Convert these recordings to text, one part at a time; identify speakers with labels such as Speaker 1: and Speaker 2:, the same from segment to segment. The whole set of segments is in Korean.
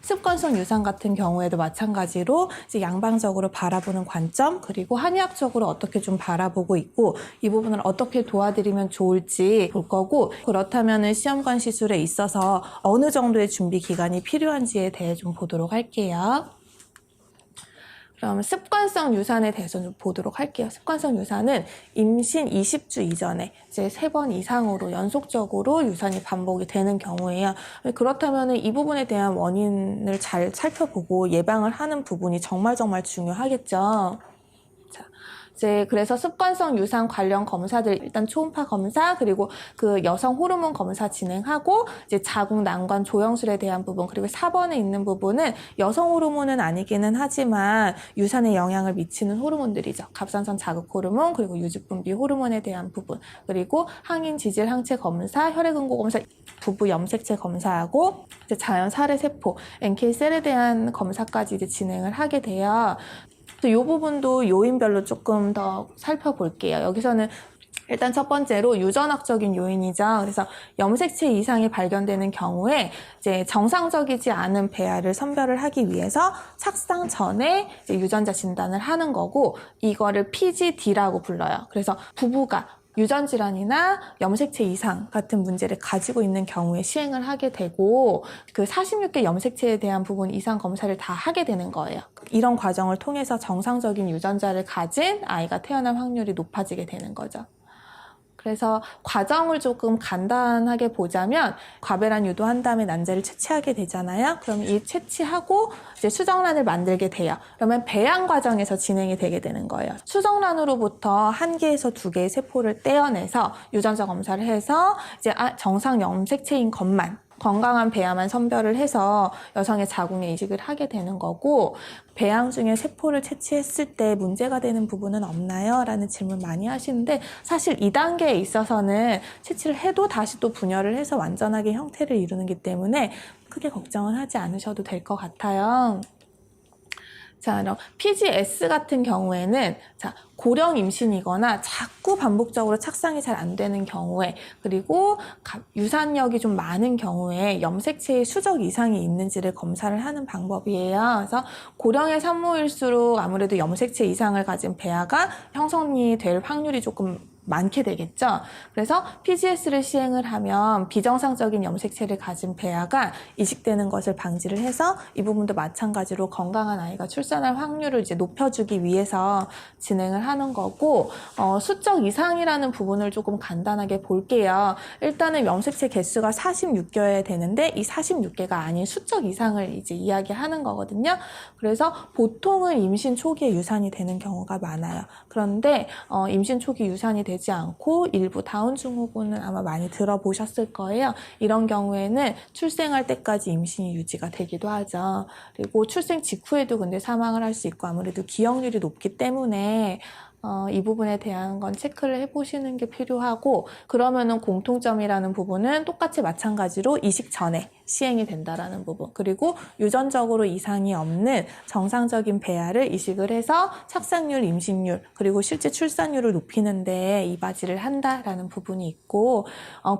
Speaker 1: 습관성 유산 같은 경우에도 마찬가지로 이제 양방적으로 바라보는 관점, 그리고 한의학적으로 어떻게 좀 바라보고 있고 이 부분을 어떻게 도와드리면 좋을지 볼 거고, 그렇다면은 시험관 시술에 있어서 어느 정도의 준비 기간이 필요한지에 대해 좀 보도록 할게요. 그럼 습관성 유산에 대해서 좀 보도록 할게요. 습관성 유산은 임신 20주 이전에 이제 3번 이상으로 연속적으로 유산이 반복이 되는 경우에요. 그렇다면 이 부분에 대한 원인을 잘 살펴보고 예방을 하는 부분이 정말 중요하겠죠. 자, 이제 그래서 습관성 유산 관련 검사들, 일단 초음파 검사, 그리고 그 여성 호르몬 검사 진행하고, 이제 자궁 난관 조영술에 대한 부분, 그리고 4번에 있는 부분은 여성 호르몬은 아니기는 하지만 유산에 영향을 미치는 호르몬들이죠. 갑상선 자극 호르몬, 그리고 유주분비 호르몬에 대한 부분, 그리고 항인 지질 항체 검사, 혈액응고 검사, 부부 염색체 검사하고 이제 자연 살해 세포, NK셀에 대한 검사까지 이제 진행을 하게 돼요. 이 부분도 요인별로 조금 더 살펴볼게요. 여기서는 일단 첫 번째로 유전학적인 요인이죠. 그래서 염색체 이상이 발견되는 경우에 이제 정상적이지 않은 배아를 선별을 하기 위해서 착상 전에 이제 유전자 진단을 하는 거고, 이거를 PGD라고 불러요. 그래서 부부가 유전질환이나 염색체 이상 같은 문제를 가지고 있는 경우에 시행을 하게 되고, 그 46개 염색체에 대한 부분 이상 검사를 다 하게 되는 거예요. 이런 과정을 통해서 정상적인 유전자를 가진 아이가 태어날 확률이 높아지게 되는 거죠. 그래서 과정을 조금 간단하게 보자면, 과배란 유도한 다음에 난자를 채취하게 되잖아요. 그럼 이 채취하고 이제 수정란을 만들게 돼요. 그러면 배양 과정에서 진행이 되게 되는 거예요. 수정란으로부터 1개에서 2개의 세포를 떼어내서 유전자 검사를 해서 이제 정상 염색체인 것만, 건강한 배아만 선별을 해서 여성의 자궁에 이식을 하게 되는 거고, 배양 중에 세포를 채취했을 때 문제가 되는 부분은 없나요? 라는 질문 많이 하시는데, 사실 2단계에 있어서는 채취를 해도 다시 또 분열을 해서 완전하게 형태를 이루는기 때문에 크게 걱정은 하지 않으셔도 될 것 같아요. 자, 그럼 PGS 같은 경우에는 고령 임신이거나 자꾸 반복적으로 착상이 잘 안 되는 경우에, 그리고 유산력이 좀 많은 경우에 염색체의 수적 이상이 있는지를 검사를 하는 방법이에요. 그래서 고령의 산모일수록 아무래도 염색체 이상을 가진 배아가 형성이 될 확률이 조금 많게 되겠죠. 그래서 PGS를 시행을 하면 비정상적인 염색체를 가진 배아가 이식되는 것을 방지를 해서 이 부분도 마찬가지로 건강한 아이가 출산할 확률을 이제 높여주기 위해서 진행을 하는 거고, 수적 이상이라는 부분을 조금 간단하게 볼게요. 일단은 염색체 개수가 46개여야 되는데 이 46개가 아닌 수적 이상을 이제 이야기하는 거거든요. 그래서 보통은 임신 초기에 유산이 되는 경우가 많아요. 그런데 임신 초기 유산이 되지 않고 일부 다운 증후군은 아마 많이 들어보셨을 거예요. 이런 경우에는 출생할 때까지 임신이 유지가 되기도 하죠. 그리고 출생 직후에도 근데 사망을 할 수 있고, 아무래도 기억률이 높기 때문에 이 부분에 대한 건 체크를 해보시는 게 필요하고, 그러면은 공통점이라는 부분은 똑같이 마찬가지로 이식 전에 시행이 된다라는 부분, 그리고 유전적으로 이상이 없는 정상적인 배아를 이식을 해서 착상률, 임신율, 그리고 실제 출산율을 높이는 데 이바지를 한다라는 부분이 있고,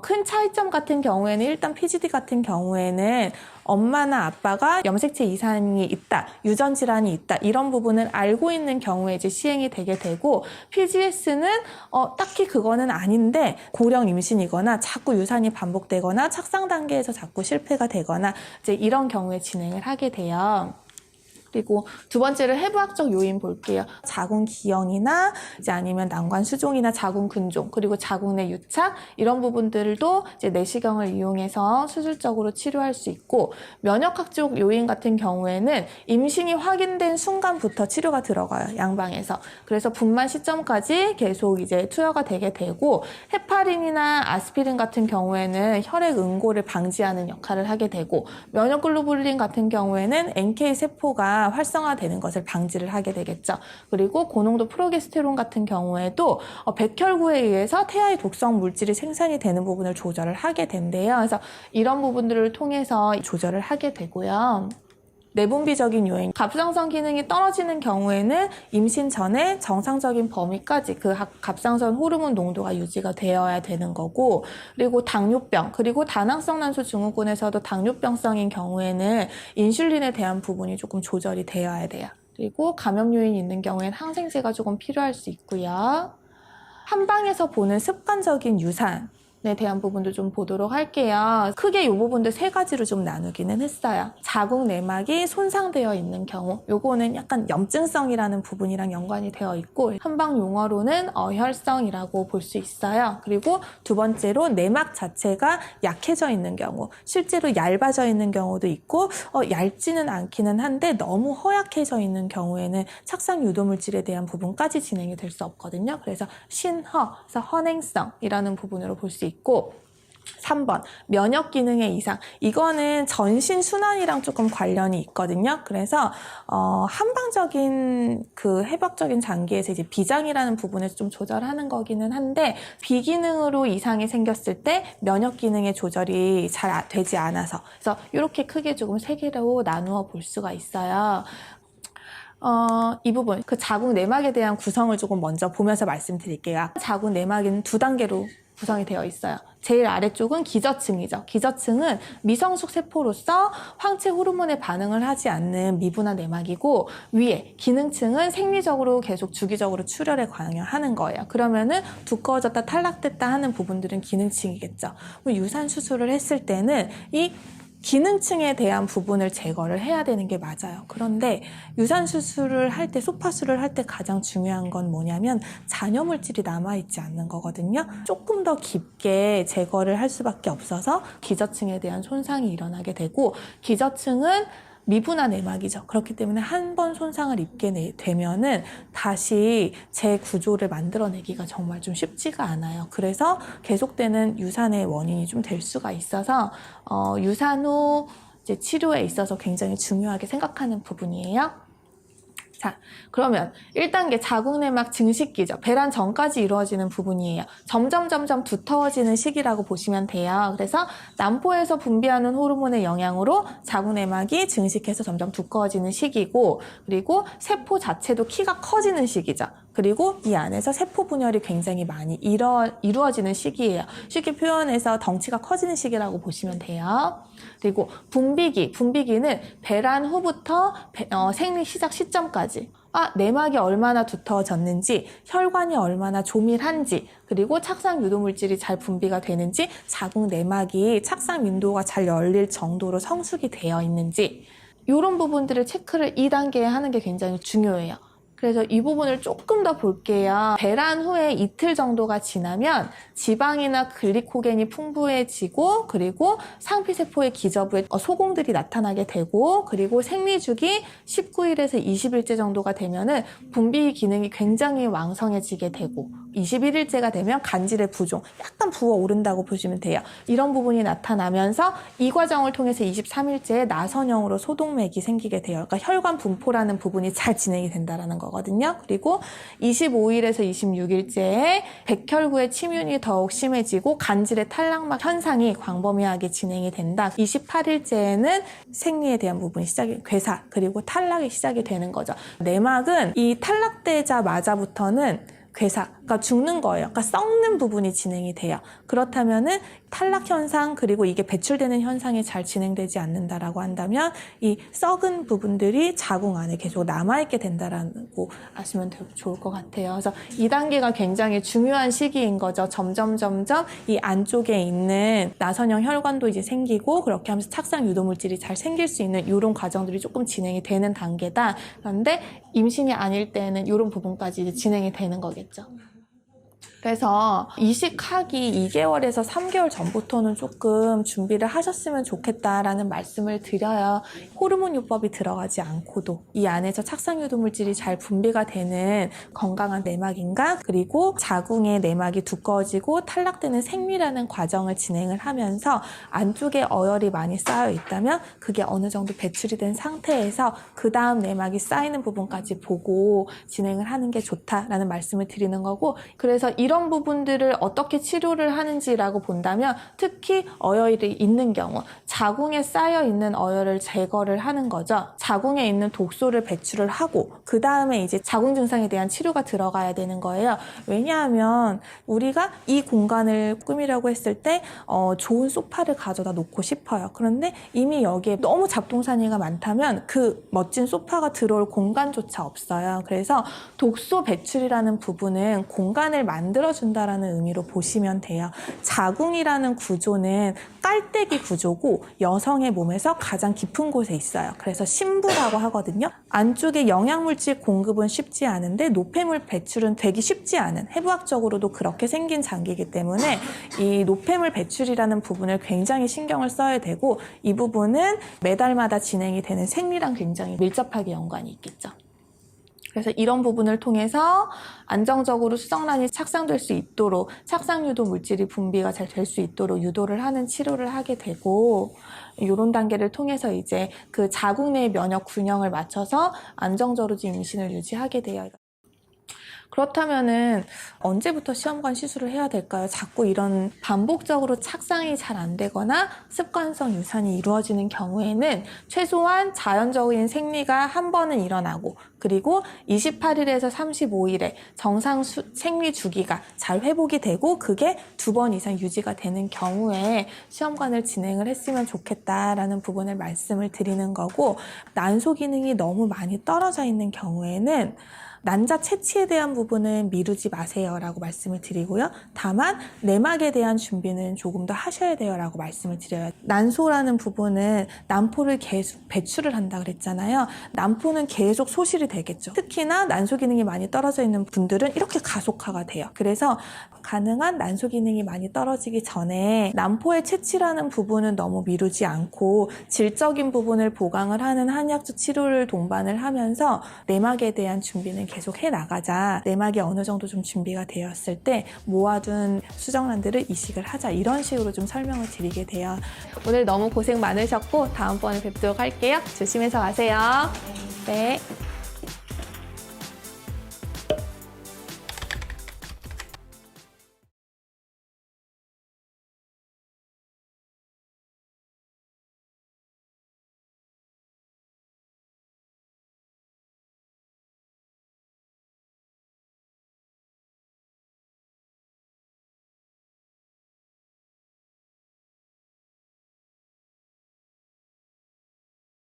Speaker 1: 큰 차이점 같은 경우에는 일단 PGD 같은 경우에는 엄마나 아빠가 염색체 이상이 있다, 유전 질환이 있다, 이런 부분을 알고 있는 경우에 이제 시행이 되게 되고, PGS는 딱히 그거는 아닌데 고령 임신이거나 자꾸 유산이 반복되거나 착상 단계에서 자꾸 실패가 되거나 이제 이런 경우에 진행을 하게 돼요. 그리고 두 번째로 해부학적 요인 볼게요. 자궁 기형이나 이제 아니면 난관 수종이나 자궁 근종, 그리고 자궁 내 유착, 이런 부분들도 이제 내시경을 이용해서 수술적으로 치료할 수 있고, 면역학적 요인 같은 경우에는 임신이 확인된 순간부터 치료가 들어가요, 양방에서. 그래서 분만 시점까지 계속 이제 투여가 되게 되고, 헤파린이나 아스피린 같은 경우에는 혈액 응고를 방지하는 역할을 하게 되고, 면역글로불린 같은 경우에는 NK 세포가 활성화되는 것을 방지를 하게 되겠죠. 그리고 고농도 프로게스테론 같은 경우에도 백혈구에 의해서 태아의 독성 물질이 생산이 되는 부분을 조절을 하게 된대요. 그래서 이런 부분들을 통해서 조절을 하게 되고요. 내분비적인 요인, 갑상선 기능이 떨어지는 경우에는 임신 전에 정상적인 범위까지 그 갑상선 호르몬 농도가 유지가 되어야 되는 거고, 그리고 당뇨병, 그리고 다낭성 난소 증후군에서도 당뇨병성인 경우에는 인슐린에 대한 부분이 조금 조절이 되어야 돼요. 그리고 감염 요인이 있는 경우에는 항생제가 조금 필요할 수 있고요. 한방에서 보는 습관적인 유산 에 대한 부분도 좀 보도록 할게요. 크게 이 부분도 세 가지로 좀 나누기는 했어요. 자궁 내막이 손상되어 있는 경우, 요거는 약간 염증성이라는 부분이랑 연관이 되어 있고, 한방 용어로는 어혈성이라고 볼 수 있어요. 그리고 두 번째로 내막 자체가 약해져 있는 경우, 실제로 얇아져 있는 경우도 있고 얇지는 않기는 한데 너무 허약해져 있는 경우에는 착상 유도물질에 대한 부분까지 진행이 될 수 없거든요. 그래서 신허, 그래서 헌행성이라는 부분으로 볼 수 있고, 3번 면역 기능의 이상, 이거는 전신 순환이랑 조금 관련이 있거든요. 그래서 한방적인 그 해박적인 장기에서 이제 비장이라는 부분에서 좀 조절하는 거기는 한데, 비기능으로 이상이 생겼을 때 면역 기능의 조절이 잘 되지 않아서, 그래서 이렇게 크게 조금 세 개로 나누어 볼 수가 있어요. 이 부분, 그 자궁 내막에 대한 구성을 조금 먼저 보면서 말씀드릴게요. 자궁 내막에는 두 단계로 구성이 되어 있어요. 제일 아래쪽은 기저층이죠. 기저층은 미성숙 세포로서 황체 호르몬에 반응을 하지 않는 미분화 내막이고, 위에 기능층은 생리적으로 계속 주기적으로 출혈에 관여하는 거예요. 그러면은 두꺼워졌다 탈락됐다 하는 부분들은 기능층이겠죠. 유산 수술을 했을 때는 이 기능층에 대한 부분을 제거를 해야 되는 게 맞아요. 그런데 유산 수술을 할 때, 소파술을 할 때 가장 중요한 건 뭐냐면 잔여물질이 남아있지 않는 거거든요. 조금 더 깊게 제거를 할 수밖에 없어서 기저층에 대한 손상이 일어나게 되고, 기저층은 미분화 내막이죠. 그렇기 때문에 한 번 손상을 입게 되면은 다시 재구조를 만들어내기가 정말 좀 쉽지가 않아요. 그래서 계속되는 유산의 원인이 좀 될 수가 있어서 유산 후 이제 치료에 있어서 굉장히 중요하게 생각하는 부분이에요. 자, 그러면 1단계 자궁 내막 증식기죠. 배란 전까지 이루어지는 부분이에요. 점점 두터워지는 시기라고 보시면 돼요. 그래서 난포에서 분비하는 호르몬의 영향으로 자궁 내막이 증식해서 점점 두꺼워지는 시기고, 그리고 세포 자체도 키가 커지는 시기죠. 그리고 이 안에서 세포 분열이 굉장히 많이 이루어지는 시기예요. 쉽게 표현해서 덩치가 커지는 시기라고 보시면 돼요. 그리고 분비기는 배란 후부터 생리 시작 시점까지 내막이 얼마나 두터워졌는지, 혈관이 얼마나 조밀한지, 그리고 착상 유도물질이 잘 분비가 되는지, 자궁 내막이 착상 윈도우가 잘 열릴 정도로 성숙이 되어 있는지, 이런 부분들을 체크를 2단계에 하는 게 굉장히 중요해요. 그래서 이 부분을 조금 더 볼게요. 배란 후에 이틀 정도가 지나면 지방이나 글리코겐이 풍부해지고, 그리고 상피세포의 기저부에 소공들이 나타나게 되고, 그리고 생리주기 19일에서 20일째 정도가 되면은 분비 기능이 굉장히 왕성해지게 되고, 21일째가 되면 간질의 부종, 약간 부어오른다고 보시면 돼요. 이런 부분이 나타나면서 이 과정을 통해서 23일째에 나선형으로 소동맥이 생기게 돼요. 그러니까 혈관 분포라는 부분이 잘 진행이 된다는 거거든요. 그리고 25일에서 26일째에 백혈구의 침윤이 더욱 심해지고 간질의 탈락막 현상이 광범위하게 진행이 된다. 28일째에는 생리에 대한 부분이 괴사, 그리고 탈락이 시작이 되는 거죠. 내막은 이 탈락되자마자부터는 괴사, 그러니까 죽는 거예요. 그러니까 썩는 부분이 진행이 돼요. 그렇다면은 탈락 현상, 그리고 이게 배출되는 현상이 잘 진행되지 않는다라고 한다면 이 썩은 부분들이 자궁 안에 계속 남아있게 된다라고 아시면 좋을 것 같아요. 그래서 2단계가 굉장히 중요한 시기인 거죠. 점점 이 안쪽에 있는 나선형 혈관도 이제 생기고, 그렇게 하면서 착상 유도물질이 잘 생길 수 있는 이런 과정들이 조금 진행이 되는 단계다. 그런데 임신이 아닐 때는 이런 부분까지 이제 진행이 되는 거겠죠. 그래서 이식하기 2개월에서 3개월 전부터는 조금 준비를 하셨으면 좋겠다라는 말씀을 드려요. 호르몬 요법이 들어가지 않고도 이 안에서 착상유도물질이 잘 분비가 되는 건강한 내막인가, 그리고 자궁의 내막이 두꺼워지고 탈락되는 생리라는 과정을 진행을 하면서 안쪽에 어혈이 많이 쌓여 있다면 그게 어느 정도 배출이 된 상태에서 그 다음 내막이 쌓이는 부분까지 보고 진행을 하는 게 좋다라는 말씀을 드리는 거고, 그래서 이런 이런 부분들을 어떻게 치료를 하는지라고 본다면 특히 어혈이 있는 경우 자궁에 쌓여 있는 어혈을 제거를 하는 거죠. 자궁에 있는 독소를 배출을 하고 그 다음에 이제 자궁 증상에 대한 치료가 들어가야 되는 거예요. 왜냐하면 우리가 이 공간을 꾸미려고 했을 때 좋은 소파를 가져다 놓고 싶어요. 그런데 이미 여기에 너무 잡동사니가 많다면 그 멋진 소파가 들어올 공간조차 없어요. 그래서 독소 배출이라는 부분은 공간을 만들어준다라는 의미로 보시면 돼요. 자궁이라는 구조는 깔때기 구조고 여성의 몸에서 가장 깊은 곳에 있어요. 그래서 심부라고 하거든요. 안쪽에 영양물질 공급은 쉽지 않은데 노폐물 배출은 되기 쉽지 않은, 해부학적으로도 그렇게 생긴 장기이기 때문에 이 노폐물 배출이라는 부분을 굉장히 신경을 써야 되고, 이 부분은 매달마다 진행이 되는 생리랑 굉장히 밀접하게 연관이 있겠죠. 그래서 이런 부분을 통해서 안정적으로 수정란이 착상될 수 있도록, 착상유도 물질이 분비가 잘 될 수 있도록 유도를 하는 치료를 하게 되고, 이런 단계를 통해서 이제 그 자궁 내의 면역 균형을 맞춰서 안정적으로 임신을 유지하게 돼요. 그렇다면은 언제부터 시험관 시술을 해야 될까요? 자꾸 이런 반복적으로 착상이 잘 안 되거나 습관성 유산이 이루어지는 경우에는 최소한 자연적인 생리가 한 번은 일어나고, 그리고 28일에서 35일에 정상 생리 주기가 잘 회복이 되고 그게 2번 이상 유지가 되는 경우에 시험관을 진행을 했으면 좋겠다라는 부분을 말씀을 드리는 거고, 난소 기능이 너무 많이 떨어져 있는 경우에는 난자 채취에 대한 부분은 미루지 마세요 라고 말씀을 드리고요. 다만 내막에 대한 준비는 조금 더 하셔야 돼요 라고 말씀을 드려요. 난소라는 부분은 난포를 계속 배출을 한다 그랬잖아요. 난포는 계속 소실이 되겠죠. 특히나 난소 기능이 많이 떨어져 있는 분들은 이렇게 가속화가 돼요. 그래서 가능한 난소 기능이 많이 떨어지기 전에 난포의 채취라는 부분은 너무 미루지 않고 질적인 부분을 보강을 하는 한의학적 치료를 동반을 하면서 내막에 대한 준비는 계속 해나가자. 내막이 어느 정도 좀 준비가 되었을 때 모아둔 수정란들을 이식을 하자. 이런 식으로 좀 설명을 드리게 돼요. 오늘 너무 고생 많으셨고 다음번에 뵙도록 할게요. 조심해서 가세요. 네.